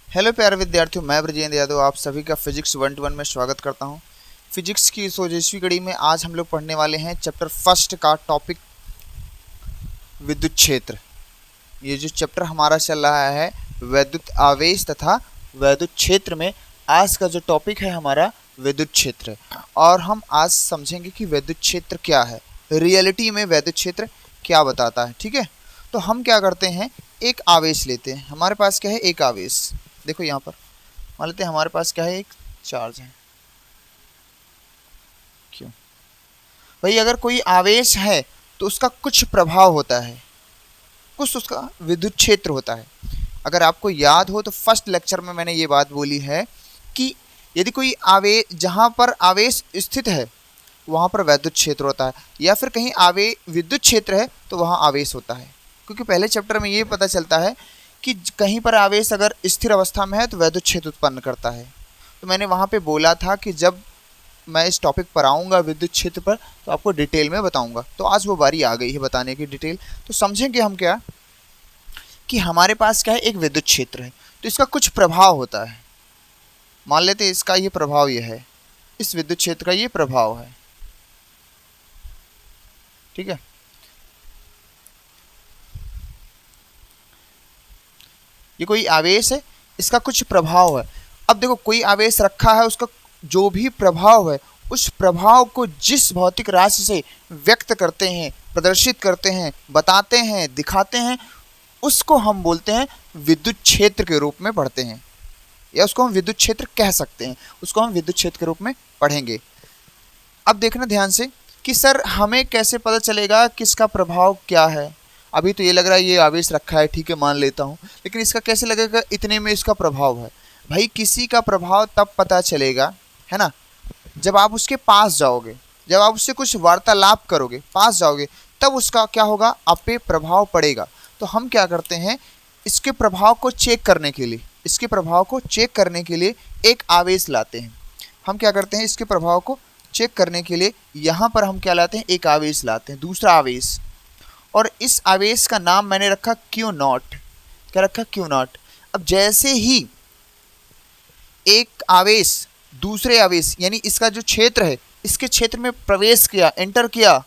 Hello प्यारे विद्यार्थियों, मैं ब्रजेंद्र यादव आप सभी का फिजिक्स 1-1 में स्वागत करता हूं। फिजिक्स की इस ओजस्वी कड़ी में आज हम लोग पढ़ने वाले हैं चैप्टर फर्स्ट का टॉपिक विद्युत क्षेत्र। ये जो चैप्टर हमारा चल रहा है वैद्युत आवेश तथा वैद्युत क्षेत्र में, आज का जो टॉपिक है हमारा विद्युत क्षेत्र है। और हम आज समझेंगे कि वैद्युत क्षेत्र क्या है, रियलिटी में वैद्युत क्षेत्र क्या बताता है। ठीक है, तो हम क्या करते हैं, एक आवेश लेते हैं। हमारे पास क्या है, एक आवेश। देखो यहाँ पर मान लेते हैं हमारे पास क्या है, एक चार्ज है। क्यों भाई, अगर कोई आवेश है तो उसका कुछ प्रभाव होता है, कुछ उसका विद्युत क्षेत्र होता है। अगर आपको याद हो तो फर्स्ट लेक्चर में मैंने ये बात बोली है कि यदि कोई आवेश, जहाँ पर आवेश स्थित है वहाँ पर वैद्युत क्षेत्र होता है, या फिर कहीं विद्युत क्षेत्र है तो वहाँ आवेश होता है। क्योंकि पहले चैप्टर में ये पता चलता है कि कहीं पर आवेश अगर स्थिर अवस्था में है तो वैद्युत क्षेत्र उत्पन्न करता है। तो मैंने वहाँ पे बोला था कि जब मैं इस टॉपिक पर आऊँगा विद्युत क्षेत्र पर तो आपको डिटेल में बताऊँगा। तो आज वो बारी आ गई है बताने की डिटेल। तो समझेंगे हम क्या कि हमारे पास क्या है, एक विद्युत क्षेत्र है तो इसका कुछ प्रभाव होता है। मान लेते हैं इसका ये प्रभाव ये है, इस विद्युत क्षेत्र का ये प्रभाव है। ठीक है, ये कोई आवेश है, इसका कुछ प्रभाव है। अब देखो, कोई आवेश रखा है, उसका जो भी प्रभाव है, उस प्रभाव को जिस भौतिक राशि से व्यक्त करते हैं, प्रदर्शित करते हैं, बताते हैं, दिखाते हैं, उसको हम बोलते हैं विद्युत क्षेत्र के रूप में पढ़ते हैं, या उसको हम विद्युत क्षेत्र कह सकते हैं। उसको हम विद्युत क्षेत्र के रूप में पढ़ेंगे। अब देखना ध्यान से कि सर हमें कैसे पता चलेगा किसका प्रभाव क्या है। अभी तो ये लग रहा है ये आवेश रखा है, ठीक है मान लेता हूँ, लेकिन इसका कैसे लगेगा इतने में इसका प्रभाव है। भाई किसी का प्रभाव तब पता चलेगा, है ना, जब आप उसके पास जाओगे, जब आप उससे कुछ वार्तालाप करोगे, पास जाओगे, तब उसका क्या होगा, आप पे प्रभाव पड़ेगा। तो हम क्या करते हैं, इसके प्रभाव को चेक करने के लिए, इसके प्रभाव को चेक करने के लिए एक आवेश लाते हैं। हम क्या करते हैं, इसके प्रभाव को चेक करने के लिए यहाँ पर हम क्या लाते हैं, एक आवेश लाते हैं, दूसरा आवेश। और इस आवेश का नाम मैंने रखा क्यू नॉट। क्या रखा, क्यू नॉट। अब जैसे ही एक आवेश दूसरे आवेश यानी इसका जो क्षेत्र है, इसके क्षेत्र में प्रवेश किया, एंटर किया,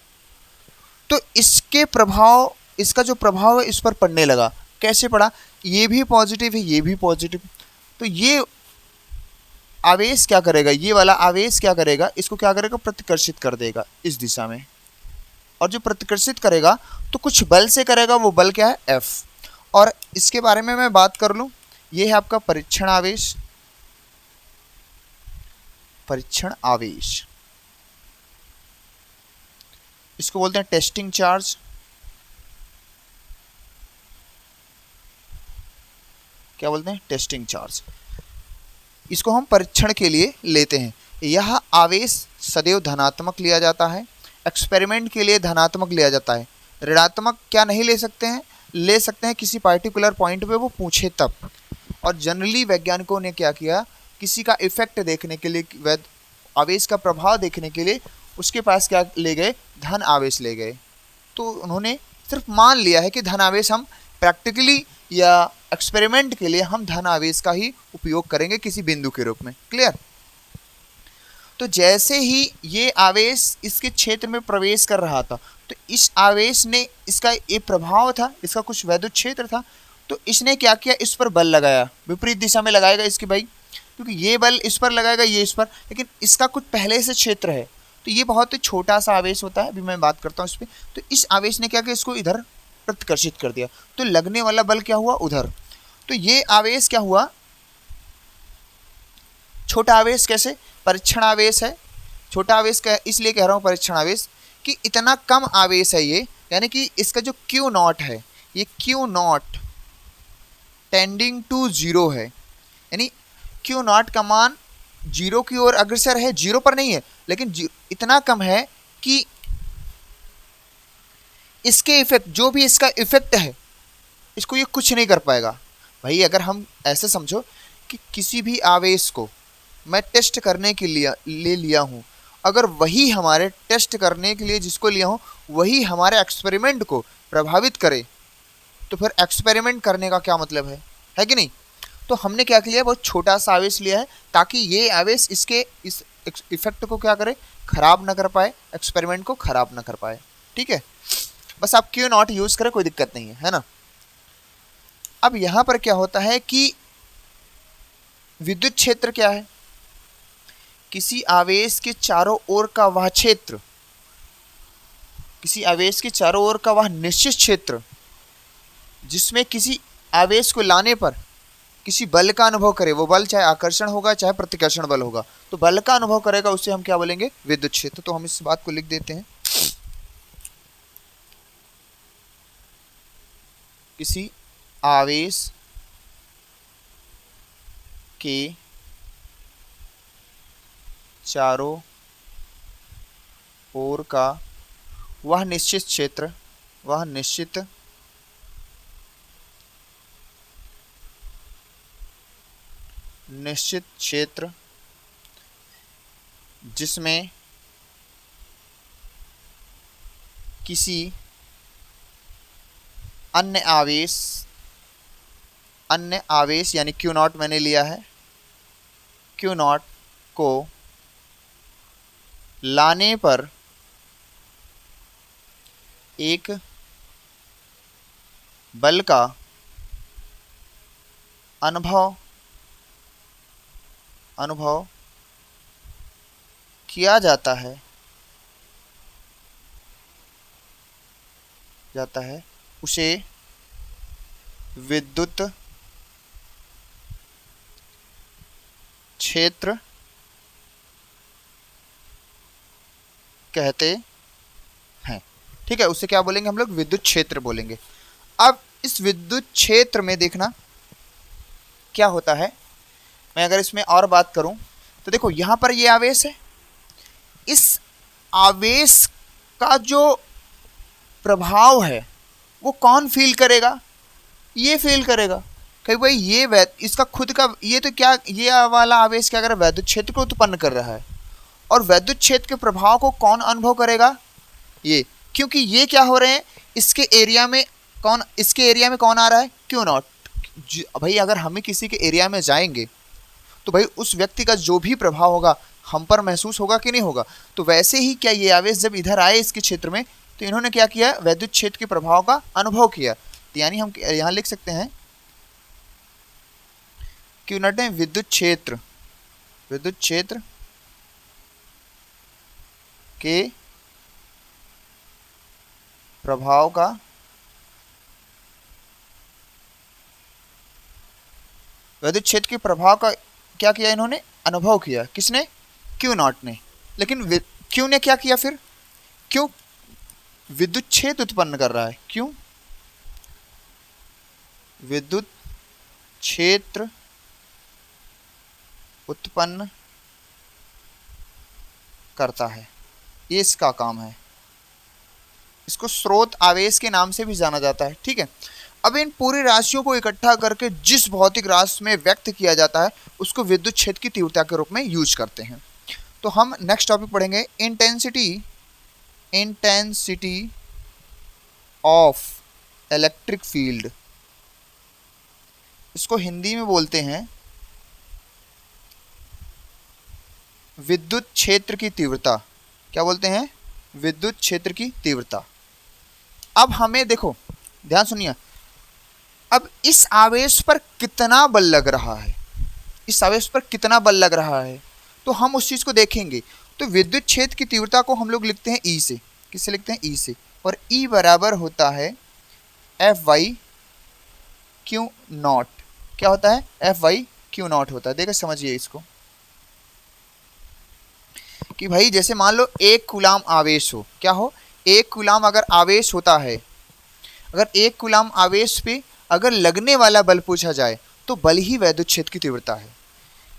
तो इसके प्रभाव, इसका जो प्रभाव है इस पर पड़ने लगा। कैसे पड़ा, ये भी पॉजिटिव है, ये भी पॉजिटिव। तो ये आवेश क्या करेगा, ये वाला आवेश क्या करेगा, इसको क्या करेगा, प्रतिकर्षित कर देगा इस दिशा में। और जो प्रतिकर्षित करेगा तो कुछ बल से करेगा, वो बल क्या है, F। और इसके बारे में मैं बात कर लूं, ये है आपका परीक्षण आवेश। परीक्षण आवेश इसको बोलते हैं टेस्टिंग चार्ज। क्या बोलते हैं, टेस्टिंग चार्ज। इसको हम परीक्षण के लिए लेते हैं। यह आवेश सदैव धनात्मक लिया जाता है, एक्सपेरिमेंट के लिए धनात्मक लिया जाता है। ऋणात्मक क्या नहीं ले सकते हैं, ले सकते हैं किसी पार्टिकुलर पॉइंट पे वो पूछे तब। और जनरली वैज्ञानिकों ने क्या किया, किसी का इफेक्ट देखने के लिए, आवेश का प्रभाव देखने के लिए उसके पास क्या ले गए, धन आवेश ले गए। तो उन्होंने सिर्फ मान लिया है कि धन आवेश हम प्रैक्टिकली या एक्सपेरिमेंट के लिए हम धन आवेश का ही उपयोग करेंगे किसी बिंदु के रूप में। क्लियर। तो जैसे ही ये आवेश इसके क्षेत्र में प्रवेश कर रहा था, तो इस आवेश ने, इसका ये प्रभाव था, इसका कुछ वैद्युत क्षेत्र था, तो इसने क्या किया, इस पर बल लगाया, विपरीत दिशा में लगाएगा इसकी भाई, क्योंकि ये बल इस पर लगाएगा, ये इस पर, लेकिन इसका कुछ पहले से क्षेत्र है, तो ये बहुत ही छोटा सा आवेश होता है। अभी मैं बात करता हूँ इस पर। तो इस आवेश ने क्या किया, इसको इधर प्रतिकर्षित कर दिया, तो लगने वाला बल क्या हुआ, उधर। तो ये आवेश क्या हुआ, छोटा आवेश। कैसे, परीक्षण आवेश है, छोटा आवेश का इसलिए कह रहा हूँ परीक्षण आवेश कि इतना कम आवेश है ये, यानी कि इसका जो क्यू नॉट है, ये Q naught tending to zero है, यानी क्यू नॉट का मान जीरो की ओर अग्रसर है, जीरो पर नहीं है, लेकिन इतना कम है कि इसके इफेक्ट, जो भी इसका इफेक्ट है, इसको ये कुछ नहीं कर पाएगा। भाई अगर हम ऐसे समझो कि किसी भी आवेश को मैं टेस्ट करने के लिए ले लिया हूँ, अगर वही हमारे टेस्ट करने के लिए जिसको लिया हूँ वही हमारे एक्सपेरिमेंट को प्रभावित करे, तो फिर एक्सपेरिमेंट करने का क्या मतलब है कि नहीं। तो हमने क्या किया है, बहुत छोटा सा आवेश लिया है ताकि ये आवेश इसके इस इफेक्ट को क्या करे, खराब ना कर पाए, एक्सपेरिमेंट को खराब ना कर पाए। ठीक है, बस आप क्यू नॉट यूज करें, कोई दिक्कत नहीं है ना। अब यहां पर क्या होता है कि विद्युत क्षेत्र क्या है, किसी आवेश के चारों ओर का वह क्षेत्र, किसी आवेश के चारों ओर का वह निश्चित क्षेत्र जिसमें किसी आवेश को लाने पर किसी बल का अनुभव करे, वो बल चाहे आकर्षण होगा चाहे प्रतिकर्षण बल होगा, तो बल का अनुभव करेगा, उससे हम क्या बोलेंगे, विद्युत क्षेत्र। तो हम इस बात को लिख देते हैं, किसी आवेश के चारों ओर का वह निश्चित क्षेत्र, वह निश्चित क्षेत्र जिसमें किसी अन्य आवेश यानी क्यू नॉट मैंने लिया है, क्यू नॉट को लाने पर एक बल का अनुभव किया जाता है, उसे विद्युत क्षेत्र कहते हैं। ठीक है, उसे क्या बोलेंगे हम लोग, विद्युत क्षेत्र बोलेंगे। अब इस विद्युत क्षेत्र में देखना क्या होता है, मैं अगर इसमें और बात करूं तो देखो यहां पर ये आवेश है, इस आवेश का जो प्रभाव है वो कौन फील करेगा, ये फील करेगा। कहीं भाई ये इसका खुद का ये तो क्या, ये वाला आवेश क्या कर रहा है, वैद्युत क्षेत्र को उत्पन्न कर रहा है, और वैद्युत क्षेत्र के प्रभाव को कौन अनुभव करेगा, ये, क्योंकि ये क्या हो रहे हैं, इसके एरिया में कौन आ रहा है, क्यू नॉट। भाई अगर हमें किसी के एरिया में जाएंगे तो भाई उस व्यक्ति का जो भी प्रभाव होगा हम पर महसूस होगा कि नहीं होगा। तो वैसे ही क्या ये आवेश जब इधर आए इसके क्षेत्र में, तो इन्होंने क्या किया, वैद्युत क्षेत्र के प्रभाव का अनुभव किया। तो यानी हम यहां लिख सकते हैं क्यू नॉट है विद्युत क्षेत्र के प्रभाव का वैद्युत क्षेत्र के प्रभाव का क्या किया, इन्होंने अनुभव किया, किसने, क्यू नॉट ने। लेकिन क्यू ने क्या किया फिर, क्यों विद्युत क्षेत्र उत्पन्न कर रहा है, क्यों विद्युत क्षेत्र उत्पन्न करता है, ये इसका काम है। इसको स्रोत आवेश के नाम से भी जाना जाता है। ठीक है, अब इन पूरी राशियों को इकट्ठा करके जिस भौतिक राशि में व्यक्त किया जाता है उसको विद्युत क्षेत्र की तीव्रता के रूप में यूज करते हैं। तो हम नेक्स्ट टॉपिक पढ़ेंगे, इंटेंसिटी ऑफ इलेक्ट्रिक फील्ड। इसको हिंदी में बोलते हैं विद्युत क्षेत्र की तीव्रता। क्या बोलते हैं, विद्युत क्षेत्र की तीव्रता। अब हमें देखो, ध्यान सुनिए, अब इस आवेश पर कितना बल लग रहा है, इस आवेश पर कितना बल लग रहा है, तो हम उस चीज को देखेंगे। तो विद्युत क्षेत्र की तीव्रता को हम लोग लिखते हैं ई से, किससे लिखते हैं, ई से, और ई बराबर होता है एफ वाई क्यू नॉट। क्या होता है, एफ वाई क्यू नॉट होता है। देखो समझिए इसको कि भाई जैसे मान लो 1 कूलाम आवेश हो, क्या हो, 1 कूलाम अगर आवेश होता है, अगर 1 कूलाम आवेश पे अगर लगने वाला बल पूछा जाए तो बल ही वैद्युत क्षेत्र की तीव्रता है।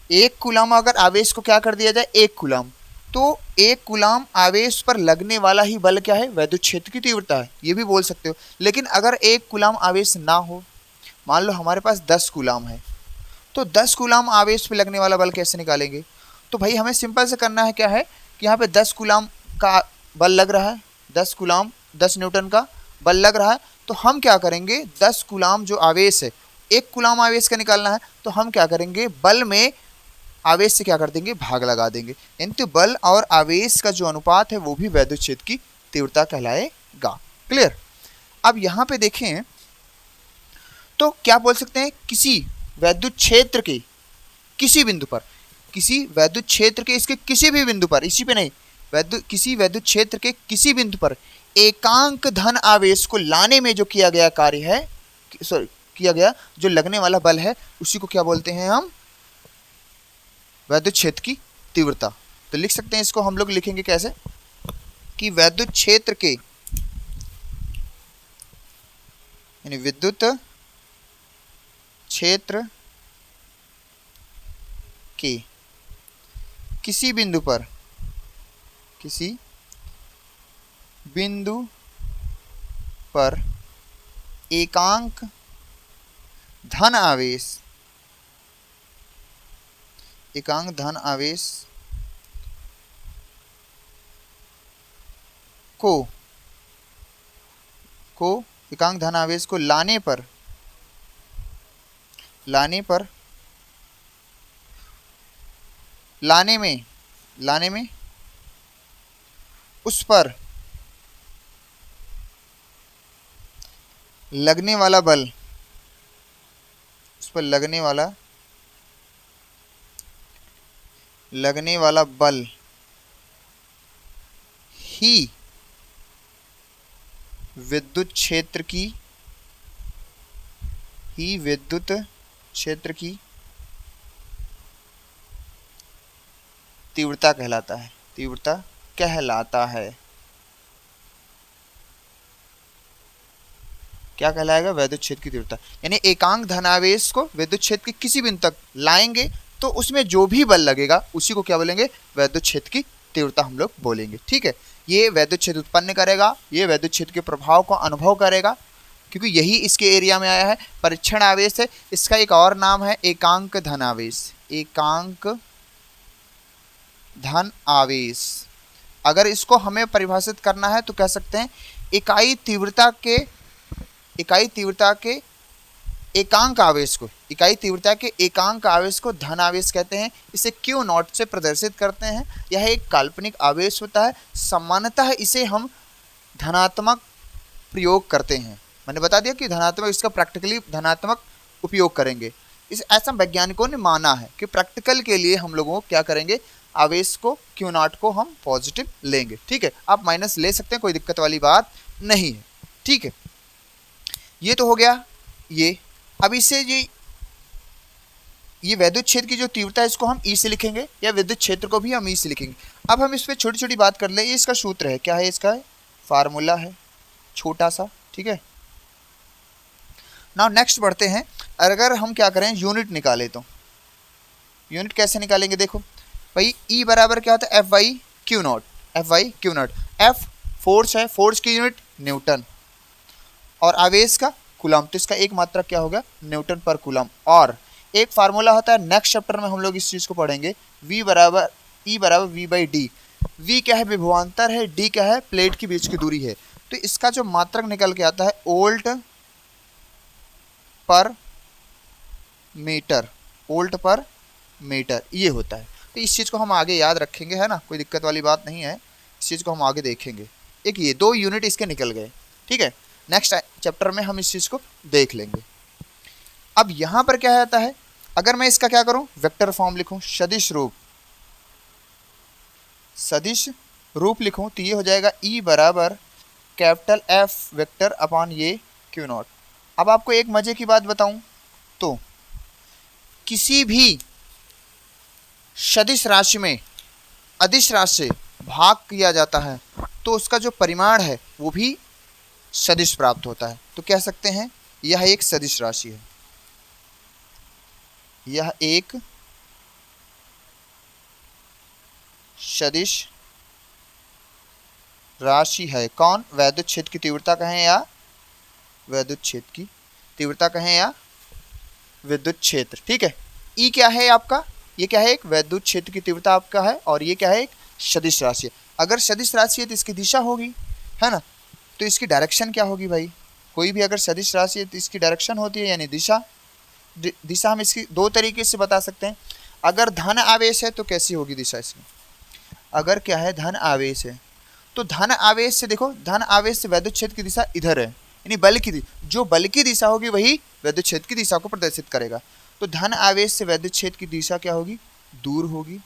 1 कूलाम अगर आवेश को क्या कर दिया जाए, 1 कूलाम, तो 1 कूलाम आवेश पर लगने वाला ही बल क्या है, वैद्युत क्षेत्र की तीव्रता है, ये भी बोल सकते हो। लेकिन अगर 1 कूलाम आवेश ना हो, मान लो हमारे पास 10 कूलाम है, तो 10 कूलाम आवेश पे लगने वाला बल कैसे निकालेंगे। तो भाई हमें सिंपल से करना है, क्या है कि यहाँ पे 10 कूलाम का बल लग रहा है, 10 कूलाम 10 न्यूटन का बल लग रहा है, तो हम क्या करेंगे, 10 कूलाम जो आवेश है 1 कूलम आवेश का निकालना है तो हम क्या करेंगे, बल में आवेश से क्या कर देंगे, भाग लगा देंगे, यानी तो बल और आवेश का जो अनुपात है वो भी वैद्युत क्षेत्र की तीव्रता कहलाएगा। क्लियर। अब यहाँ पे देखें तो क्या बोल सकते हैं, किसी वैद्युत क्षेत्र के किसी बिंदु पर, किसी वैद्युत क्षेत्र के इसके किसी भी बिंदु पर, इसी पे नहीं, किसी वैद्युत क्षेत्र के किसी बिंदु पर एकांक धन आवेश को लाने में जो किया गया कार्य है, सॉरी किया गया जो लगने वाला बल है, उसी को क्या बोलते हैं हम, वैद्युत क्षेत्र की तीव्रता। तो लिख सकते हैं इसको, हम लोग लिखेंगे कैसे कि वैद्युत क्षेत्र के, यानी विद्युत क्षेत्र के किसी बिंदु पर, किसी बिंदु पर एकांक धन आवेश, एकांक धन आवेश को एकांक धन आवेश को लाने पर लाने में उस पर लगने वाला बल, उस पर लगने वाला बल ही विद्युत क्षेत्र की तीव्रता कहलाता है, तीव्रता कहलाता है। क्या कहलाएगा, वैद्युत क्षेत्र की तीव्रता। यानी एकांक धनावेश को विद्युत क्षेत्र के किसी बिंदु तक लाएंगे तो उसमें जो भी बल लगेगा उसी को क्या बोलेंगे, वैद्युत क्षेत्र की तीव्रता हम लोग बोलेंगे। ठीक है, ये वैद्युत क्षेत्र उत्पन्न करेगा, ये वैद्युत क्षेत्र के प्रभाव को अनुभव करेगा, क्योंकि यही इसके एरिया में आया है। परीक्षण आवेश है, इसका एक और नाम है एकांक धनावेश, एकांक धन आवेश। अगर इसको हमें परिभाषित करना है तो कह सकते हैं इकाई तीव्रता के एकांक आवेश को, इकाई तीव्रता के एकांक आवेश को धन आवेश कहते हैं। इसे क्यू नॉट से प्रदर्शित करते हैं। यह एक काल्पनिक आवेश होता है। सामान्यतः इसे हम धनात्मक प्रयोग करते हैं। मैंने बता दिया कि धनात्मक, इसका प्रैक्टिकली धनात्मक उपयोग करेंगे। इस ऐसा वैज्ञानिकों ने माना है कि प्रैक्टिकल के लिए हम लोगों को क्या करेंगे, आवेश को क्यू नॉट को हम पॉजिटिव लेंगे। ठीक है, आप माइनस ले सकते हैं, कोई दिक्कत वाली बात नहीं है। ठीक है, ये तो हो गया ये। अब इससे ये वैद्युत क्षेत्र की जो तीव्रता है इसको हम ई से लिखेंगे, या विद्युत क्षेत्र को भी हम ई से लिखेंगे। अब हम इस पर छोटी छोटी बात कर लें। ये इसका सूत्र है, क्या है, इसका फार्मूला है छोटा सा। ठीक है, नाउ नेक्स्ट बढ़ते हैं। अगर हम क्या करें, यूनिट निकाले तो यूनिट कैसे निकालेंगे, देखो भाई, ई बराबर क्या होता है, F Y Q naught, F Y Q naught. F force है, फोर्स की यूनिट न्यूटन, और आवेश का कूलम, तो इसका एक मात्रक क्या होगा, न्यूटन पर कूलम। और एक फार्मूला होता है, नेक्स्ट चैप्टर में हम लोग इस चीज़ को पढ़ेंगे, ई बराबर वी बाई डी। वी क्या है, विभवांतर है, डी क्या है, प्लेट के बीच की दूरी है। तो इसका जो मात्रक निकल के आता है वोल्ट पर मीटर, वोल्ट पर मीटर, ये होता है। तो इस चीज़ को हम आगे याद रखेंगे, है ना, कोई दिक्कत वाली बात नहीं है। इस चीज़ को हम आगे देखेंगे। एक ये 2 यूनिट इसके निकल गए। ठीक है, नेक्स्ट चैप्टर में हम इस चीज़ को देख लेंगे। अब यहाँ पर क्या आता है, अगर मैं इसका क्या करूँ, वेक्टर फॉर्म लिखूँ, सदिश रूप लिखूँ, तो ये हो जाएगा ई बराबर कैपिटल एफ वेक्टर अपॉन ये क्यू नॉट। अब आपको एक मजे की बात बताऊं तो किसी भी सदिश राशि में अदिश राशि से भाग किया जाता है तो उसका जो परिमाण है वो भी सदिश प्राप्त होता है। तो कह सकते हैं यह एक सदिश राशि है, यह एक सदिश राशि है। कौन, वैद्युत क्षेत्र की तीव्रता कहें या वैद्युत क्षेत्र की तीव्रता कहें या विद्युत क्षेत्र। ठीक है, ई क्या है आपका, ये क्या है, एक वैद्युत क्षेत्र की तीव्रता आपका है, और ये क्या है, एक सदिश राशि है। अगर सदिश राशि है तो इसकी दिशा होगी, है ना, तो इसकी डायरेक्शन क्या होगी भाई, कोई भी अगर सदिश राशि है तो इसकी डायरेक्शन होती है, यानी दिशा। दिशा हम इसकी दो तरीके से बता सकते हैं। अगर धन आवेश है तो कैसी होगी दिशा इसकी, अगर क्या है धन आवेश है तो धन आवेश से देखो, धन आवेश से वैद्युत क्षेत्र की दिशा इधर है, यानी बल की जो बल की दिशा होगी वही वैद्युत क्षेत्र की दिशा को प्रदर्शित करेगा। तो धन आवेश से वैद्युत क्षेत्र की दिशा क्या होगी, दूर होगी।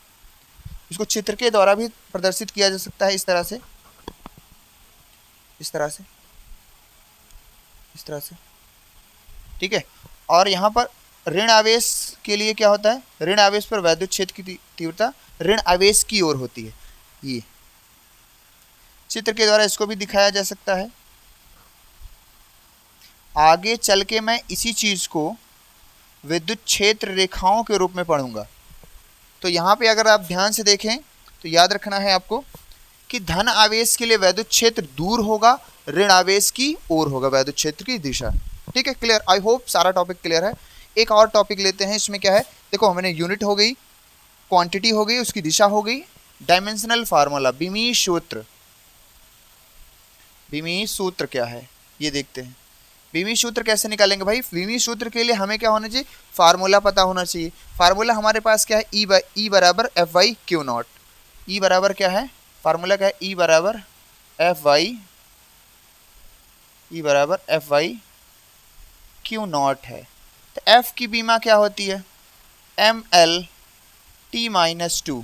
इसको चित्र के द्वारा भी प्रदर्शित किया जा सकता है, इस तरह से, इस तरह से, इस तरह से, ठीक है। और यहाँ पर ऋण आवेश के लिए क्या होता है, ऋण आवेश पर वैद्युत क्षेत्र की तीव्रता ऋण आवेश की ओर होती है। ये चित्र के द्वारा इसको भी दिखाया जा सकता है। आगे चल के मैं इसी चीज को विद्युत क्षेत्र रेखाओं के रूप में पढ़ूंगा। तो यहाँ पे अगर आप ध्यान से देखें तो याद रखना है आपको कि धन आवेश के लिए वैद्युत क्षेत्र दूर होगा, ऋण आवेश की ओर होगा वैद्युत क्षेत्र की दिशा। ठीक है, क्लियर? आई होप सारा टॉपिक क्लियर है। एक और टॉपिक लेते हैं, इसमें क्या है, देखो हमने यूनिट हो गई, क्वांटिटी हो गई, उसकी दिशा हो गई, डायमेंशनल फार्मूला बीमीश सूत्र। बीमीश सूत्र क्या है ये देखते हैं। बीमीश सूत्र कैसे निकालेंगे भाई, बीमीश सूत्र के लिए हमें क्या होना चाहिए, फार्मूला पता होना चाहिए। फार्मूला हमारे पास क्या है, ई बराबर एफ वाई क्यू नॉट। ई बराबर क्या है, फार्मूला क्या है, ई बराबर एफ वाई क्यू नॉट है। तो एफ की बीमा क्या होती है, M L T minus two.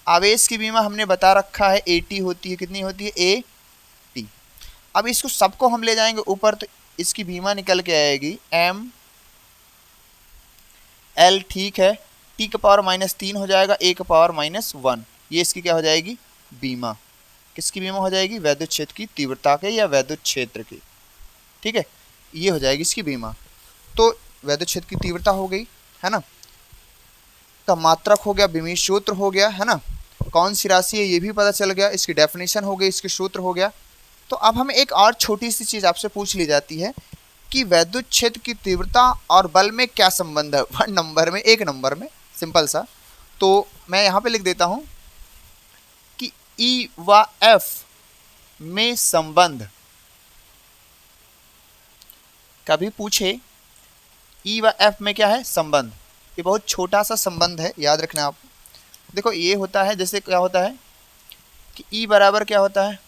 आवेश की बीमा हमने बता रखा है ए टी होती है, कितनी होती है, ए टी। अब इसको सबको हम ले जाएंगे ऊपर तो इसकी बीमा निकल के आएगी एम एल, ठीक है, टी का पावर -3 हो जाएगा, ए का पावर -1। ये इसकी क्या हो जाएगी, बीमा। किसकी बीमा हो जाएगी, वैद्युत क्षेत्र की तीव्रता के या वैद्युत क्षेत्र की। ठीक है, ये हो जाएगी इसकी बीमा। तो वैद्युत क्षेत्र की तीव्रता हो गई है ना, का मात्रक हो गया, बीमीश सूत्र हो गया है ना, कौन सी राशि है ये भी पता चल गया, इसकी डेफिनेशन हो गई, इसके सूत्र हो गया। तो अब हमें एक और छोटी सी चीज़ आपसे पूछ ली जाती है कि वैद्युत क्षेत्र की तीव्रता और बल में क्या संबंध है, वन नंबर में, एक नंबर में, सिंपल सा। तो मैं यहाँ पे लिख देता हूँ कि ई व एफ में संबंध, कभी पूछे ई व एफ में क्या है संबंध, ये बहुत छोटा सा संबंध है, याद रखना आप। देखो ये होता है, जैसे क्या होता है कि ई बराबर क्या होता है,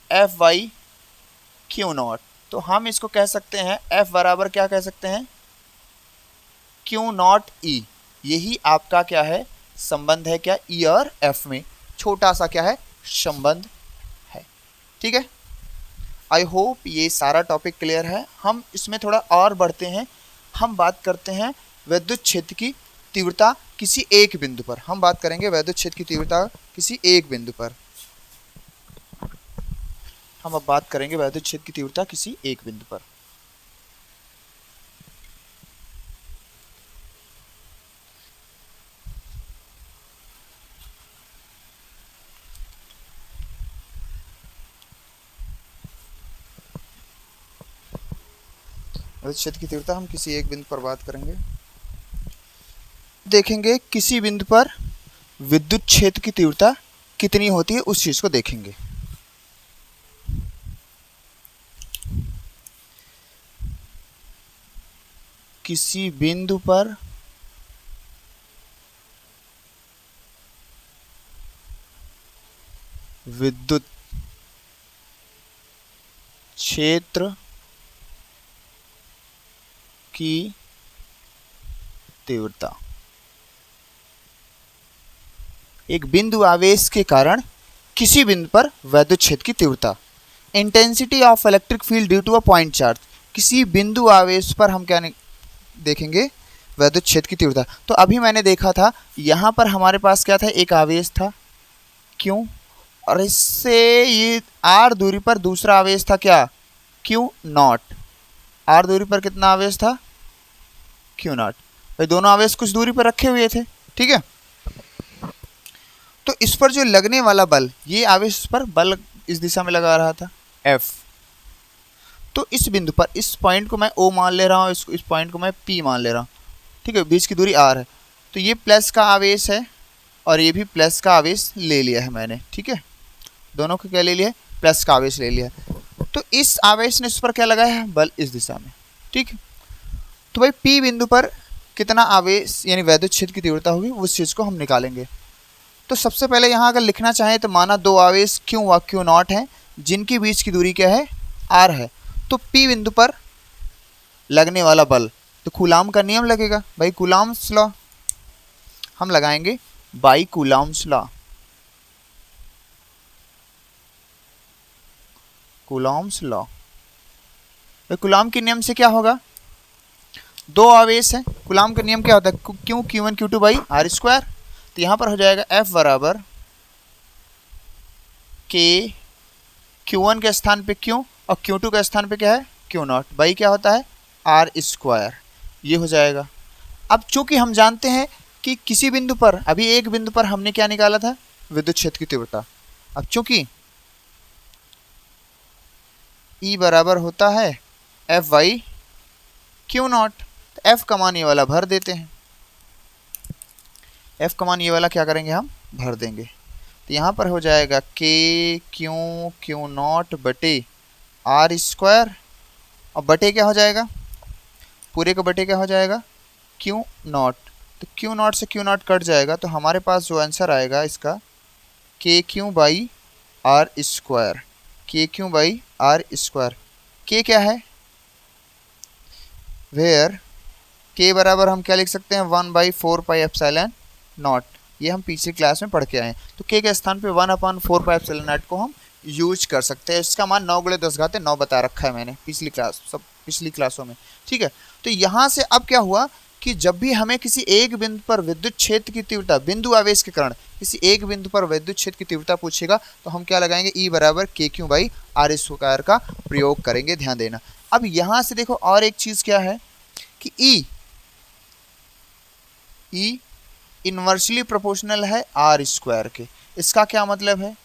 एफ वाई क्यू नॉट। तो हम इसको कह सकते हैं एफ बराबर क्या कह सकते हैं, क्यू नॉट ई। यही आपका क्या है, संबंध है, क्या, ई और एफ में छोटा सा क्या है, संबंध है। ठीक है, आई होप ये सारा टॉपिक क्लियर है। हम इसमें थोड़ा और बढ़ते हैं, हम बात करते हैं वैद्युत क्षेत्र की तीव्रता किसी एक बिंदु पर। हम बात करेंगे वैद्युत क्षेत्र की तीव्रता किसी एक बिंदु पर। हम अब बात करेंगे वैद्युत क्षेत्र की तीव्रता किसी एक बिंदु पर। वैद्युत क्षेत्र की तीव्रता हम किसी एक बिंदु पर बात करेंगे। देखेंगे किसी बिंदु पर विद्युत क्षेत्र की तीव्रता कितनी होती है, उस चीज को देखेंगे। किसी बिंदु पर विद्युत क्षेत्र की तीव्रता, एक बिंदु आवेश के कारण किसी बिंदु पर वैद्युत क्षेत्र की तीव्रता, intensity of electric field due to a point charge. किसी बिंदु आवेश पर हम क्या देखेंगे, वैद्युत क्षेत्र की तीव्रता। तो अभी मैंने देखा था यहाँ पर हमारे पास क्या था, एक आवेश था क्यों, और इससे ये आर दूरी पर दूसरा आवेश था क्या, क्यू नॉट। आर दूरी पर कितना आवेश था, क्यू नॉट। भाई दोनों आवेश कुछ दूरी पर रखे हुए थे, ठीक है। तो इस पर जो लगने वाला बल, ये आवेश पर बल इस दिशा में लगा रहा था F। तो इस बिंदु पर, इस पॉइंट को मैं O मान ले रहा हूँ, इस पॉइंट को मैं P मान ले रहा हूँ, ठीक है, बीच की दूरी R है। तो ये प्लस का आवेश है और ये भी प्लस का आवेश ले लिया है मैंने, ठीक है, दोनों को क्या ले लिया है, प्लस का आवेश ले लिया है। तो इस आवेश ने इस पर क्या लगाया है, बल इस दिशा में, ठीक है। तो भाई P बिंदु पर कितना आवेश यानी वैद्युत क्षेत्र की तीव्रता होगी उस चीज़ को हम निकालेंगे। तो सबसे पहले यहाँ अगर लिखना चाहें तो माना दो आवेश Q व Q नॉट हैं जिनके बीच की दूरी क्या है R है। तो P बिंदु पर लगने वाला बल तो कूलाम का नियम लगेगा भाई, कूलाम्स लॉ हम लगाएंगे by coulombs law. Coulombs law coulomb के नियम से क्या होगा, दो आवेश हैं, कूलाम का नियम क्या होता है Q Q1 Q2 by R square. तो यहाँ पर हो जाएगा F बराबर K Q1 के स्थान पे Q और Q2 के स्थान पे क्या है Q नॉट बाई क्या होता है R स्क्वायर, ये हो जाएगा। अब चूंकि हम जानते हैं कि किसी बिंदु पर, अभी एक बिंदु पर हमने क्या निकाला था विद्युत क्षेत्र की तीव्रता, अब चूंकि E बराबर होता है F बाई Q नॉट, तो F का मान ये वाला भर देते हैं, F का मान ये वाला क्या करेंगे हम भर देंगे। तो यहाँ पर हो जाएगा K Q नॉट बटे R स्क्वायर और बटे क्या हो जाएगा, पूरे का बटे क्या हो जाएगा Q नॉट। तो Q नॉट से Q नॉट कट जाएगा तो हमारे पास जो आंसर आएगा इसका KQ by R square, KQ by R square. K क्या है, वेयर K बराबर हम क्या लिख सकते हैं 1/4πε नॉट, ये हम पिछली क्लास में पढ़ के आए हैं। तो K के स्थान पे 1/4πε को हम यूज कर सकते हैं। इसका मान 9 × 10⁻9 बता रखा है मैंने पिछली क्लासों में, ठीक है। तो यहाँ से अब क्या हुआ कि जब भी हमें किसी एक बिंदु पर विद्युत क्षेत्र की तीव्रता, बिंदु आवेश के कारण किसी एक बिंदु पर विद्युत क्षेत्र की तीव्रता पूछेगा तो हम क्या लगाएंगे E बराबर KQ बाई R स्क्वायर का प्रयोग करेंगे, ध्यान देना। अब यहाँ से देखो और एक चीज़ क्या है कि E इन्वर्सली प्रोपोर्शनल है R स्क्वायर के। इसका क्या मतलब है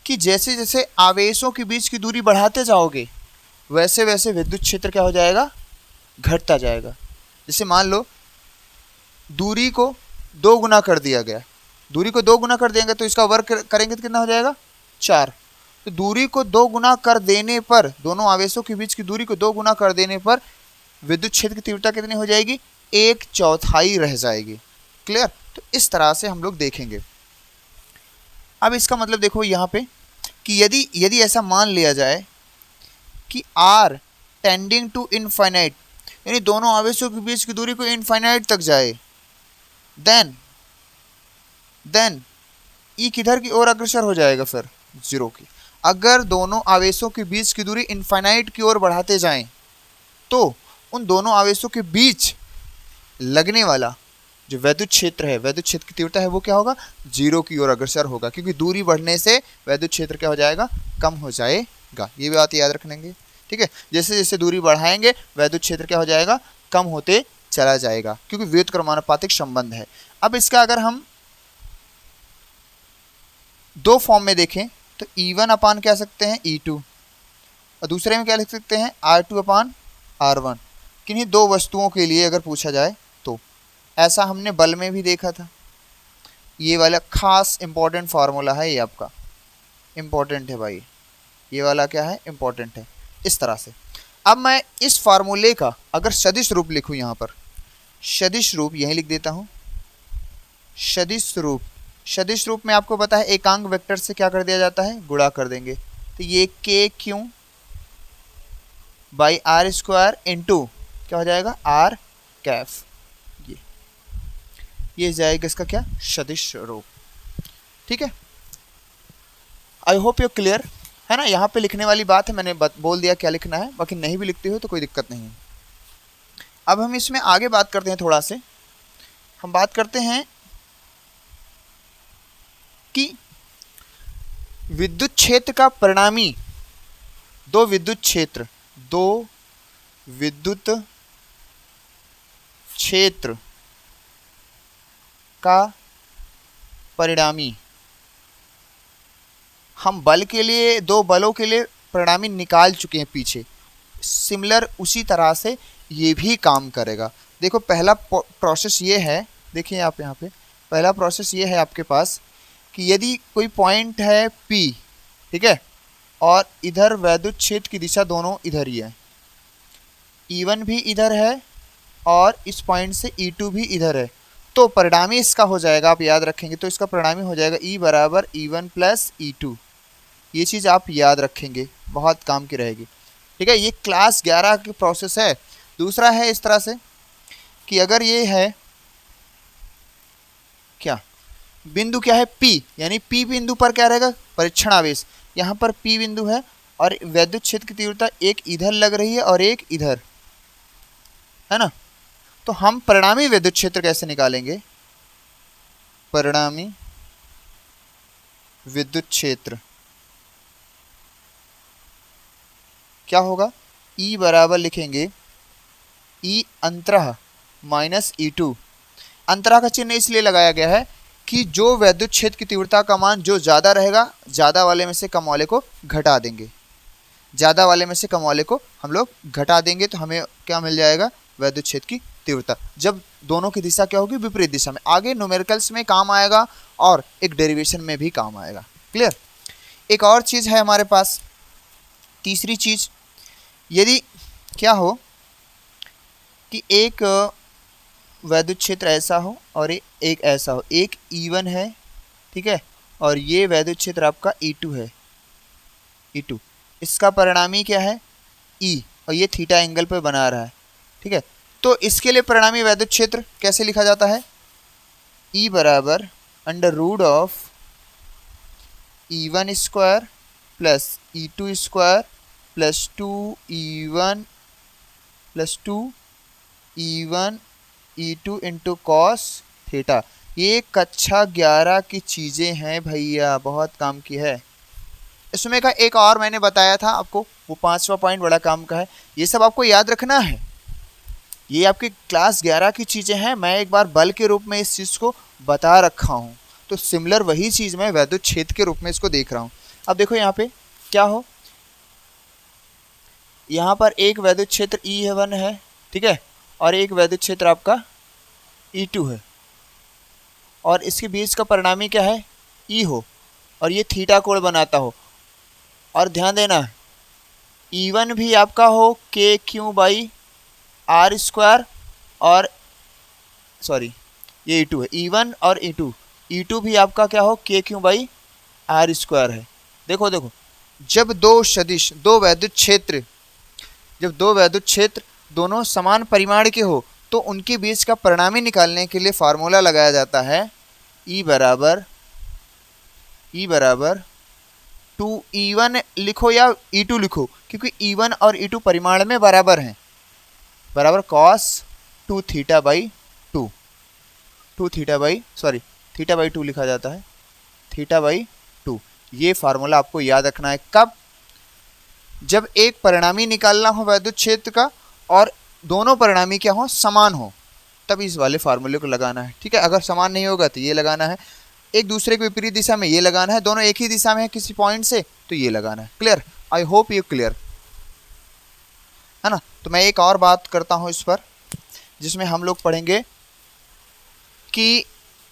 कि जैसे जैसे आवेशों के बीच की दूरी बढ़ाते जाओगे वैसे वैसे विद्युत क्षेत्र क्या हो जाएगा घटता जाएगा। जैसे मान लो दूरी को 2 गुना कर दिया गया, दूरी को 2 गुना कर देंगे तो इसका वर्ग करेंगे तो कितना हो जाएगा 4। तो दूरी को 2 गुना कर देने पर, दोनों आवेशों के बीच की दूरी को 2 गुना कर देने पर विद्युत क्षेत्र की तीव्रता कितनी हो जाएगी 1/4 रह जाएगी। क्लियर। तो इस तरह से हम लोग देखेंगे। अब इसका मतलब देखो यहाँ पे कि यदि ऐसा मान लिया जाए कि R टेंडिंग टू इनफाइनाइट, यानी दोनों आवेशों के बीच की दूरी को इनफाइनाइट तक जाए, देन E किधर की ओर अग्रसर हो जाएगा फिर 0 की। अगर दोनों आवेशों के बीच की दूरी इनफाइनाइट की ओर बढ़ाते जाएं तो उन दोनों आवेशों के बीच लगने वाला जो वैद्युत क्षेत्र है, वैद्युत क्षेत्र की तीव्रता है, वो क्या होगा 0 की ओर अग्रसर होगा, क्योंकि दूरी बढ़ने से वैद्युत क्षेत्र क्या हो जाएगा कम हो जाएगा। ये बात याद रखेंगे, ठीक है। जैसे जैसे दूरी बढ़ाएंगे वैद्युत क्षेत्र क्या हो जाएगा कम होते चला जाएगा, क्योंकि व्युत्क्रमानुपातिक संबंध है। अब इसका अगर हम दो फॉर्म में देखें तो E1 अपान कह सकते हैं E2 और दूसरे में क्या लिख सकते हैं R2 अपान R1। किन्हीं दो वस्तुओं के लिए अगर पूछा जाए तो ऐसा हमने बल में भी देखा था। ये वाला खास इंपॉर्टेंट फार्मूला है, ये आपका इंपॉर्टेंट है भाई, ये वाला क्या है इंपॉर्टेंट है। इस तरह से अब मैं इस फार्मूले का अगर सदिश रूप लिखूं, यहाँ पर सदिश रूप यहीं लिख देता हूं। सदिश रूप में आपको पता है एकांक वेक्टर से क्या कर दिया जाता है गुणा कर देंगे। तो ये KQ by R square into क्या हो जाएगा R कैफ, ये जाएगा इसका क्या सदिश रूप, ठीक है। आई होप यू क्लियर है ना। यहाँ पे लिखने वाली बात है, मैंने बोल दिया क्या लिखना है, बाकी नहीं भी लिखते हो तो कोई दिक्कत नहीं है। अब हम इसमें आगे बात करते हैं, थोड़ा से हम बात करते हैं कि विद्युत क्षेत्र का परिणामी दो विद्युत क्षेत्र का परिणामी, हम बल के लिए दो बलों के लिए परिणामी निकाल चुके हैं पीछे। सिमिलर उसी तरह से ये भी काम करेगा। देखो पहला प्रोसेस ये है, देखिए आप यहाँ पे पहला प्रोसेस ये है आपके पास कि यदि कोई पॉइंट है P, ठीक है, और इधर वैद्युत क्षेत्र की दिशा दोनों इधर ही है, E1 भी इधर है और इस पॉइंट से E2 भी इधर है, तो परिणामी इसका हो जाएगा, आप याद रखेंगे तो इसका परिणामी हो जाएगा E बराबर E1 प्लस E2। ये चीज़ आप याद रखेंगे, बहुत काम की रहेगी। ठीक है, ये क्लास 11 की प्रोसेस है। दूसरा है इस तरह से कि अगर ये है क्या बिंदु, क्या है P, यानी P बिंदु पर क्या रहेगा, परीक्षण आवेश। यहाँ पर P बिंदु है और वैद्युत क्षेत्र की तीव्रता एक इधर लग रही है और एक इधर, है ना। तो हम परिणामी विद्युत क्षेत्र कैसे निकालेंगे, परिणामी विद्युत क्षेत्र क्या होगा, E बराबर लिखेंगे E अंतरः माइनस E2। अंतरः का चिन्ह इसलिए लगाया गया है कि जो वैद्युत क्षेत्र की तीव्रता का मान जो ज़्यादा रहेगा, ज़्यादा वाले में से कम वाले को घटा देंगे, ज़्यादा वाले में से कम वाले को हम लोग घटा देंगे, तो हमें क्या मिल जाएगा, वैद्युत क्षेत्र की तीव्रता। जब दोनों की दिशा क्या होगी, विपरीत दिशा में। आगे न्यूमेरिकल्स में काम आएगा और एक डेरिवेशन में भी काम आएगा। क्लियर। एक और चीज़ है हमारे पास, तीसरी चीज़, यदि क्या हो कि एक वैद्युत क्षेत्र ऐसा हो और एक ऐसा हो, एक E1 है, ठीक है, और ये वैद्युत क्षेत्र आपका E2 है, E2, इसका परिणामी क्या है E, और ये थीटा एंगल पे बना रहा है, ठीक है। तो इसके लिए परिणामी वैद्युत क्षेत्र कैसे लिखा जाता है, E बराबर under root of E1 square plus E2 square plus 2E1 plus 2E1 E2 into cos theta. ये कक्षा 11 की चीज़ें हैं भैया, बहुत काम की है। इसमें का एक और मैंने बताया था आपको, वो 5वां पॉइंट बड़ा काम का है। ये सब आपको याद रखना है, ये आपकी क्लास 11 की चीज़ें हैं। मैं एक बार बल के रूप में इस चीज़ को बता रखा हूँ, तो सिमिलर वही चीज़ मैं वैद्युत क्षेत्र के रूप में इसको देख रहा हूँ। अब देखो यहाँ पे क्या हो, यहाँ पर एक वैद्युत क्षेत्र E1 है, ठीक है, और एक वैद्युत क्षेत्र आपका E2 है, और इसके बीच का परिणामी क्या है, E हो, और ये थीटा कोण बनाता हो। और ध्यान देना, E1 भी आपका हो KQ बाई R स्क्वायर, और सॉरी ये E2 है, E1 और E2 भी आपका क्या हो KQ बाई R स्क्वायर है। देखो देखो, जब दो सदिश, दो वैद्युत क्षेत्र, जब दो वैद्युत क्षेत्र दोनों समान परिमाण के हो, तो उनके बीच का परिणामी निकालने के लिए फार्मूला लगाया जाता है E बराबर 2E1 लिखो या E2 लिखो, क्योंकि E1 और E2 परिमाण में बराबर हैं, बराबर cos 2 theta by 2, theta by 2 लिखा जाता है, थीटा बाई 2। ये फार्मूला आपको याद रखना है। कब, जब एक परिणामी निकालना हो वैद्युत क्षेत्र का और दोनों परिणामी क्या हो, समान हो, तब इस वाले फार्मूले को लगाना है, ठीक है। अगर समान नहीं होगा तो ये लगाना है, एक दूसरे के विपरीत दिशा में ये लगाना है, दोनों एक ही दिशा में है किसी पॉइंट से तो ये लगाना है। Clear, I hope you clear है ना। तो मैं एक और बात करता हूं इस पर, जिसमें हम लोग पढ़ेंगे कि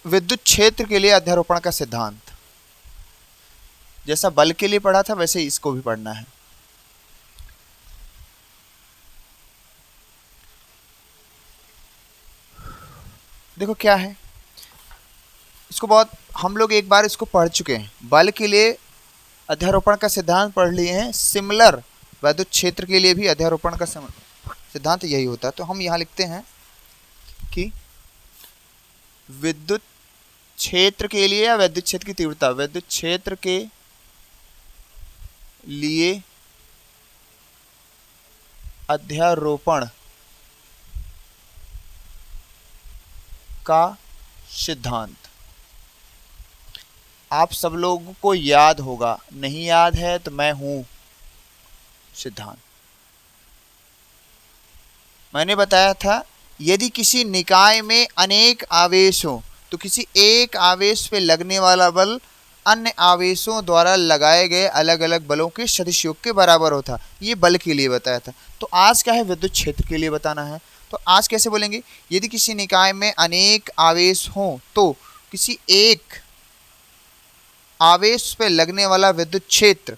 विद्युत क्षेत्र के लिए अध्यारोपण का सिद्धांत, जैसा बल के लिए पढ़ा था वैसे इसको भी पढ़ना है। देखो क्या है, इसको बहुत हम लोग एक बार इसको पढ़ चुके हैं, बल के लिए अध्यारोपण का सिद्धांत पढ़ लिए हैं, सिमिलर वैद्युत क्षेत्र के लिए भी अध्यारोपण का सिद्धांत यही होता है। तो हम यहाँ लिखते हैं कि विद्युत क्षेत्र के लिए, या वैद्युत क्षेत्र की तीव्रता, वैद्युत क्षेत्र के लिए अध्यारोपण का सिद्धांत आप सब लोगों को याद होगा, नहीं याद है तो मैं हूं सिद्धांत। मैंने बताया था यदि किसी निकाय में अनेक आवेश हो तो किसी एक आवेश पे लगने वाला बल अन्य आवेशों द्वारा लगाए गए अलग अलग बलों के सदिश योग के बराबर होता। ये बल के लिए बताया था। तो आज क्या है, विद्युत क्षेत्र के लिए बताना है। तो आज कैसे बोलेंगे, यदि किसी निकाय में अनेक आवेश हों तो किसी एक आवेश पे लगने वाला विद्युत क्षेत्र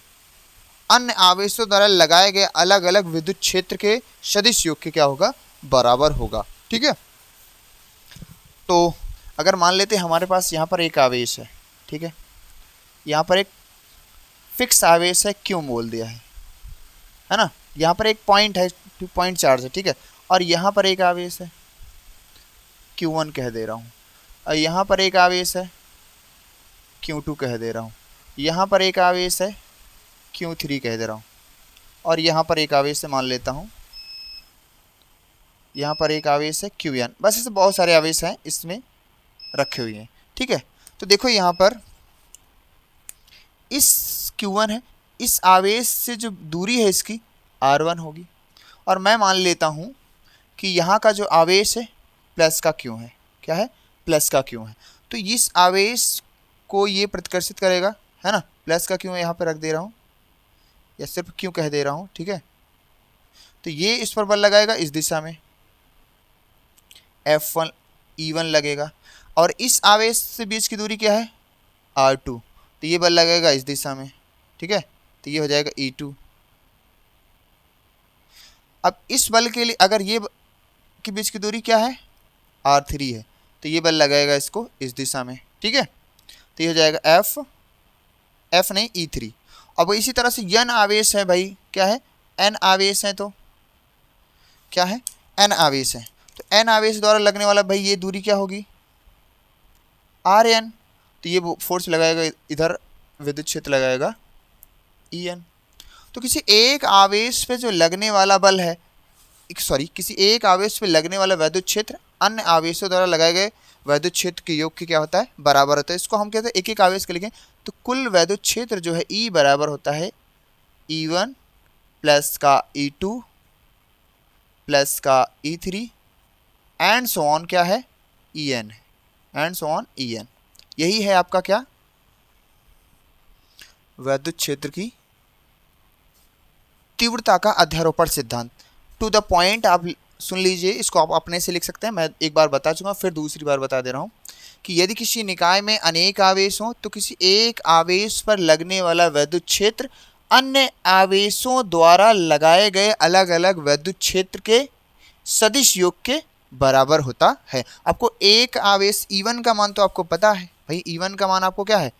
अन्य आवेशों द्वारा लगाए गए अलग अलग विद्युत क्षेत्र के सदिश योग के क्या होगा, बराबर होगा। ठीक है, तो अगर मान लेते हैं हमारे पास यहाँ पर एक आवेश है, ठीक है, यहाँ पर एक फिक्स आवेश है क्यों बोल दिया है ना, यहाँ पर एक पॉइंट है, पॉइंट चार्ज है, ठीक है, और यहाँ पर एक आवेश है Q1 कह दे रहा हूँ, और यहाँ पर एक आवेश है Q2 कह दे रहा हूँ, यहाँ पर एक आवेश है Q3 कह दे रहा हूँ, और यहाँ पर एक आवेश है मान लेता हूँ, यहाँ पर एक आवेश है Qn। बस ऐसे बहुत सारे आवेश हैं इसमें रखे हुए हैं। ठीक है, तो देखो यहाँ पर इस Q1 है, इस आवेश से जो दूरी है इसकी R1 होगी, और मैं मान लेता हूँ कि यहाँ का जो आवेश है प्लस का Q है, क्या है, प्लस का Q है, तो इस आवेश को ये प्रतिकर्षित करेगा, है ना, प्लस का Q यहाँ पर रख दे रहा हूँ या सिर्फ Q कह दे रहा हूँ। ठीक है, तो ये इस पर बल लगाएगा इस दिशा में, F1 E1 लगेगा, और इस आवेश से बीच की दूरी क्या है, R2, तो ये बल लगेगा इस दिशा में। ठीक है, तो ये हो जाएगा E2। अब इस बल के लिए अगर ये के बीच की दूरी क्या है, R3 है, तो ये बल लगाएगा इसको इस दिशा में। ठीक है, तो ये हो जाएगा F नहीं E3। अब इसी तरह से n आवेश है भाई, क्या है, n आवेश है, तो क्या है, n आवेश है, तो n आवेश द्वारा लगने वाला भाई ये दूरी क्या होगी, Rn, तो ये फोर्स लगाएगा इधर, विद्युत क्षेत्र लगाएगा En। तो किसी एक आवेश पे जो लगने वाला बल है, किसी एक आवेश पे लगने वाला विद्युत क्षेत्र अन्य आवेशों द्वारा लगाए गए विद्युत क्षेत्र के योग के क्या होता है, बराबर होता है। इसको हम कहते हैं एक एक आवेश के लिखें तो कुल विद्युत क्षेत्र जो है E बराबर होता है E1 प्लस का E2 प्लस का E3 एंड सो ऑन, क्या है, En, and so on En। यही है आपका क्या, विद्युत क्षेत्र की तीव्रता का अध्यारोपण सिद्धांत। टू द पॉइंट आप सुन लीजिए, इसको आप अपने से लिख सकते हैं, मैं एक बार बता चुका, फिर दूसरी बार बता दे रहा हूँ कि यदि किसी निकाय में अनेक आवेश हों तो किसी एक आवेश पर लगने वाला विद्युत क्षेत्र अन्य आवेशों द्वारा लगाए गए अलग अलग विद्युत क्षेत्र के सदिश योग के बराबर होता है। आपको एक आवेश E1 का मान तो आपको पता है भाई, E1 का मान आपको क्या है,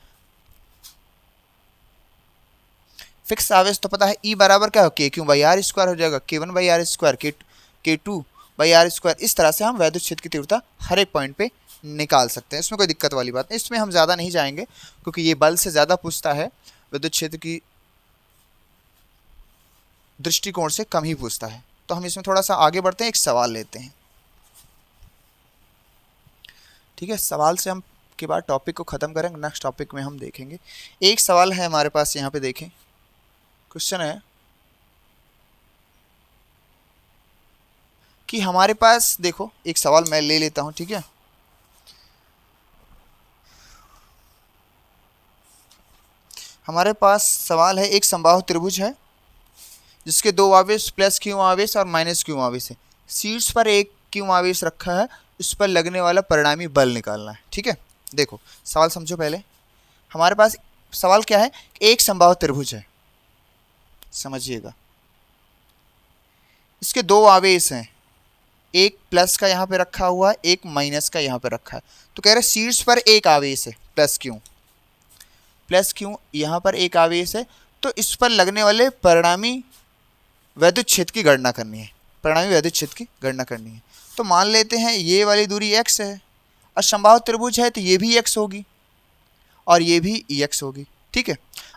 फिक्स आवेश तो पता है, E बराबर क्या हो, KQ/R स्क्वायर हो जाएगा, K1/R स्क्वायर, K2/R स्क्वायर। इस तरह से हम विद्युत क्षेत्र की तीव्रता हर एक पॉइंट पे निकाल सकते हैं, इसमें कोई दिक्कत वाली बात नहीं। इसमें हम ज़्यादा नहीं जाएंगे क्योंकि ये बल से ज़्यादा पूछता है, विद्युत क्षेत्र की दृष्टिकोण से कम ही पूछता है। तो हम इसमें थोड़ा सा आगे बढ़ते हैं, एक सवाल लेते हैं। ठीक है, सवाल से हम के बाद टॉपिक को ख़त्म करेंगे, नेक्स्ट टॉपिक में हम देखेंगे। एक सवाल है हमारे पास, यहाँ पे देखें, क्वेश्चन है कि हमारे पास, देखो एक सवाल मैं ले लेता हूं, ठीक है, हमारे पास सवाल है, एक समबाहु त्रिभुज है जिसके दो आवेश प्लस Q आवेश और माइनस Q आवेश है, शीर्ष पर एक Q आवेश रखा है, उस पर लगने वाला परिणामी बल निकालना है। ठीक है, देखो सवाल समझो पहले। हमारे पास सवाल क्या है, एक समबाहु त्रिभुज है, समझिएगा, इसके दो आवेश हैं, एक प्लस का यहाँ पे रखा हुआ है, एक माइनस का यहाँ पे रखा है। तो कह रहे शीर्ष पर एक आवेश है प्लस Q, यहाँ पर एक आवेश है, तो इस पर लगने वाले परिणामी विद्युत क्षेत्र की गणना करनी है, परिणामी विद्युत क्षेत्र की गणना करनी है। तो मान लेते हैं ये वाली दूरी x है, और समबाहु त्रिभुज है तो ये भी x होगी और ये भी x होगी। ठीक है,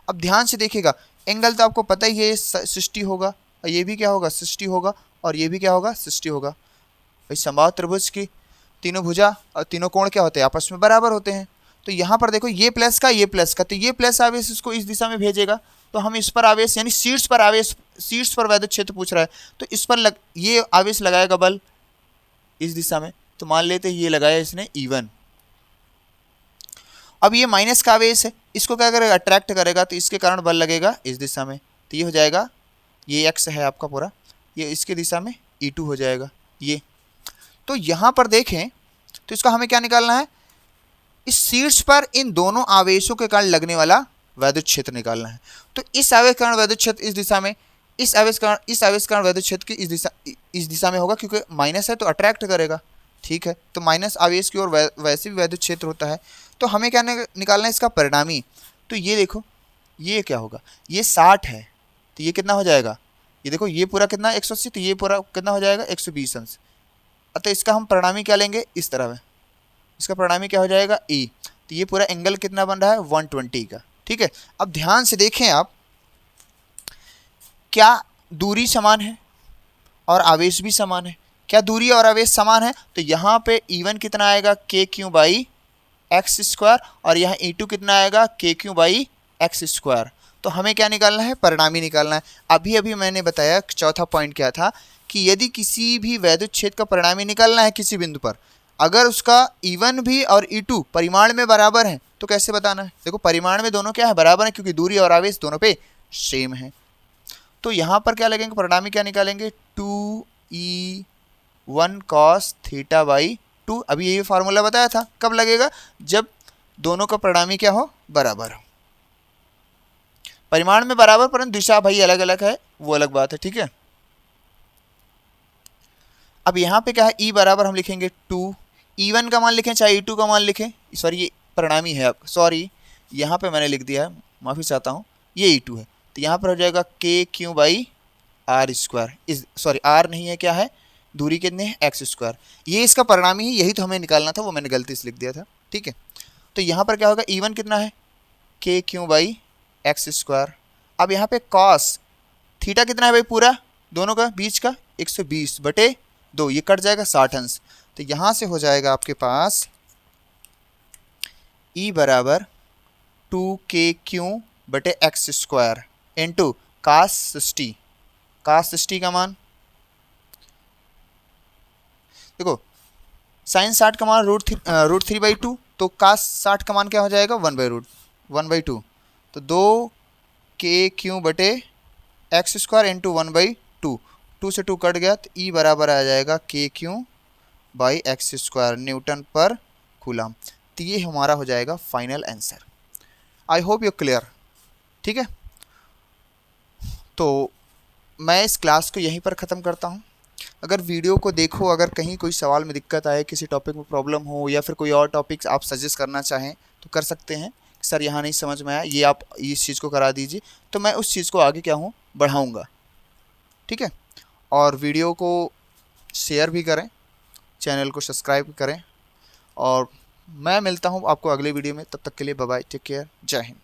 अब ध्यान से देखिएगा, एंगल तो आपको पता ही है 60 होगा, और ये भी क्या होगा, 60 होगा, और ये भी क्या होगा, 60 होगा। भाई समबाहु त्रिभुज की तीनों भुजा और तीनों कोण क्या होते हैं, आपस में बराबर होते हैं। तो यहाँ पर देखो ये प्लस का, तो ये प्लस आवेश इसको इस दिशा में भेजेगा, तो हम इस पर आवेश यानी शीर्ष पर विद्युत क्षेत्र पूछ रहा है, तो इस पर ये आवेश लगाएगा बल इस दिशा में, तो मान लेते हैं ये लगाया इसने E1। अब ये माइनस का आवेश है, इसको क्या करेगा, अट्रैक्ट करेगा, तो इसके कारण बल लगेगा इस दिशा में, तो ये हो जाएगा, ये x है आपका पूरा, ये इसके दिशा में E2 हो जाएगा ये। तो यहाँ पर देखें तो इसका हमें क्या निकालना है, इस शीर्ष पर इन दोनों आवेशों के कारण लगने वाला वैद्युत क्षेत्र निकालना है। तो इस आवेश के कारण वैद्युत क्षेत्र इस दिशा में, इस आवेश के कारण वैद्युत क्षेत्र की इस दिशा में होगा, क्योंकि माइनस है तो अट्रैक्ट करेगा। ठीक है, तो माइनस आवेश की ओर वैसे भी वैद्युत क्षेत्र होता है। तो हमें क्या निकालना है, इसका परिणामी। तो ये देखो, ये क्या होगा, ये 60 है तो ये कितना हो जाएगा, ये देखो ये पूरा कितना 180, तो ये पूरा कितना हो जाएगा 120 अंश। अतः इसका हम परिणामी क्या लेंगे, इस तरह में, इसका परिणामी क्या हो जाएगा E। तो ये पूरा एंगल कितना बन रहा है 120 का। ठीक है, अब ध्यान से देखें आप, क्या दूरी समान है और आवेश भी समान है। क्या दूरी और आवेश समान है, तो यहाँ पे E1 कितना आएगा KQ/x², और यहाँ E2 कितना आएगा KQ/x²। तो हमें क्या निकालना है, परिणामी निकालना है। अभी अभी मैंने बताया चौथा पॉइंट क्या था, कि यदि किसी भी वैद्युत क्षेत्र का परिणामी निकालना है किसी बिंदु पर, अगर उसका E1 भी और E2 परिमाण में बराबर है, तो कैसे बताना है, देखो परिमाण में दोनों क्या है, बराबर है, क्योंकि दूरी और आवेश दोनों पे सेम है। तो यहाँ पर क्या लगेंगे, परिणामी क्या निकालेंगे, 2E1 cos θ/2। अभी यही फार्मूला बताया था, कब लगेगा, जब दोनों का परिणामी क्या हो, बराबर हो। परिमाण में बराबर परंतु दिशा भाई अलग अलग है, वो अलग बात है। ठीक है, अब यहाँ पे क्या है, E बराबर हम लिखेंगे 2, E1 का मान लिखें चाहे E2 का मान लिखें, सॉरी ये परिणामी है, आप सॉरी यहाँ पे मैंने लिख दिया है, माफ़ी चाहता हूँ, ये E2 है। तो यहाँ पर हो जाएगा KQ/r², इस सॉरी R नहीं है, क्या है, दूरी कितने है x²। ये इसका परिणामी है, यही तो हमें निकालना था, वो मैंने गलती से लिख दिया था। ठीक है, तो यहाँ पर क्या होगा, E1 कितना है KQ/x²। अब यहाँ पे cos थीटा कितना है भाई, पूरा दोनों का बीच का 120/2, ये कट जाएगा 60 अंश। तो यहाँ से हो जाएगा आपके पास E बराबर 2KQ/x² इंटू cos 60 का मान, देखो sin 60 का मान √3/2, तो cos 60 का मान क्या हो जाएगा 1/2। तो 2KQ/x² इंटू 1/2, 2 से 2 कट गया, तो E बराबर आ जाएगा KQ/x², न्यूटन पर कूलम। तो ये हमारा हो जाएगा final answer. I hope you clear. ठीक है, तो मैं इस क्लास को यहीं पर ख़त्म करता हूँ। अगर वीडियो को देखो, अगर कहीं कोई सवाल में दिक्कत आए, किसी टॉपिक में प्रॉब्लम हो, या फिर कोई और टॉपिक्स आप सजेस्ट करना चाहें तो कर सकते हैं। सर यहाँ नहीं समझ में आया, ये आप इस चीज़ को करा दीजिए, तो मैं उस चीज़ को आगे क्या हूँ बढ़ाऊँगा। ठीक है, और वीडियो को शेयर भी करें, चैनल को सब्सक्राइब करें, और मैं मिलता हूँ आपको अगले वीडियो में। तब तक के लिए बाय बाय, टेक केयर, जय हिंद।